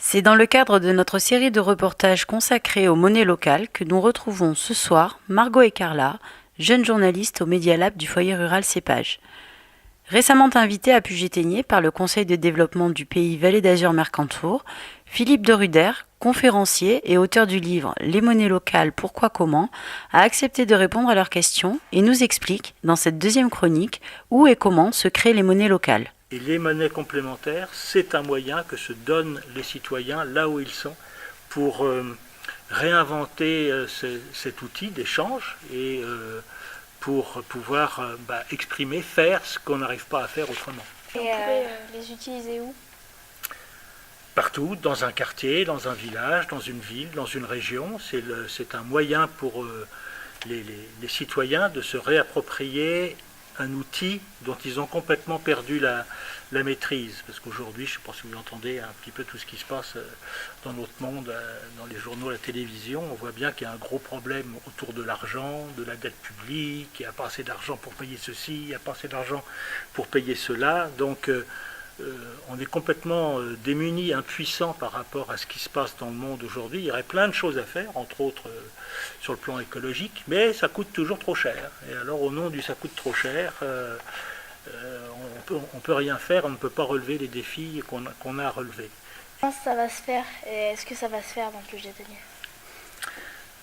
C'est dans le cadre de notre série de reportages consacrés aux monnaies locales que nous retrouvons ce soir Margot et Carla, jeunes journalistes au Media Lab du foyer rural Cépage. Récemment invités à Puget-Théniers par le Conseil de développement du pays Vallée d'Azur-Mercantour, Philippe de Ruder, conférencier et auteur du livre Les monnaies locales, pourquoi, comment, a accepté de répondre à leurs questions et nous explique, dans cette deuxième chronique, où et comment se créent les monnaies locales. Et les monnaies complémentaires, c'est un moyen que se donnent les citoyens là où ils sont pour réinventer cet outil d'échange et pour pouvoir exprimer, faire ce qu'on n'arrive pas à faire autrement. Et on pourrait les utiliser où ? Partout, dans un quartier, dans un village, dans une ville, dans une région. C'est un moyen pour les citoyens de se réapproprier un outil dont ils ont complètement perdu la maîtrise. Parce qu'aujourd'hui, je ne sais pas si vous entendez un petit peu tout ce qui se passe dans notre monde, dans les journaux, la télévision, on voit bien qu'il y a un gros problème autour de l'argent, de la dette publique, il n'y a pas assez d'argent pour payer ceci, il n'y a pas assez d'argent pour payer cela. Donc on est complètement démunis, impuissants par rapport à ce qui se passe dans le monde aujourd'hui. Il y aurait plein de choses à faire, entre autres sur le plan écologique, mais ça coûte toujours trop cher. Et alors au nom du ça coûte trop cher, on peut rien faire, on ne peut pas relever les défis qu'on a à relever. Comment ça va se faire ? Et est-ce que ça va se faire dans le Puget-Théniers ?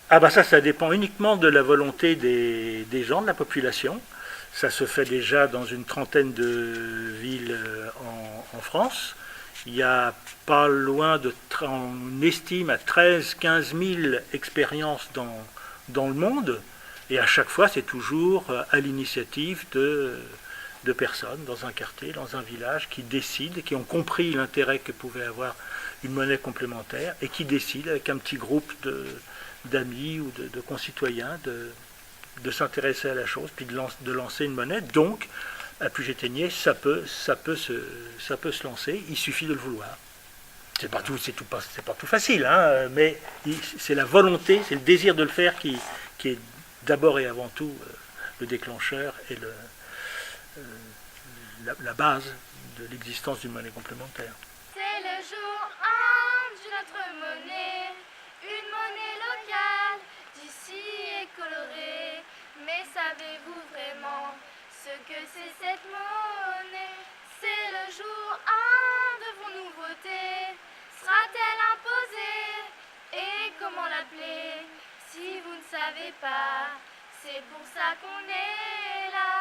Ah bah ça dépend uniquement de la volonté des gens, de la population. Ça se fait déjà dans une trentaine de villes en France. Il y a pas loin on estime à 13-15 000 expériences dans le monde. Et à chaque fois, c'est toujours à l'initiative de personnes dans un quartier, dans un village, qui décident, qui ont compris l'intérêt que pouvait avoir une monnaie complémentaire et qui décident avec un petit groupe d'amis ou de concitoyens de s'intéresser à la chose, puis de lancer une monnaie. Donc, à Puget-Théniers, ça peut se lancer, il suffit de le vouloir. C'est pas tout facile, hein, mais c'est la volonté, c'est le désir de le faire qui est d'abord et avant tout le déclencheur et la base de l'existence d'une monnaie complémentaire. C'est le jour 1 de notre monnaie, une monnaie locale, d'ici et colorée. Mais savez-vous vraiment ce que c'est cette monnaie ? C'est le jour 1 de vos nouveautés. Sera-t-elle imposée ? Et comment l'appeler ? Si vous ne savez pas, c'est pour ça qu'on est là.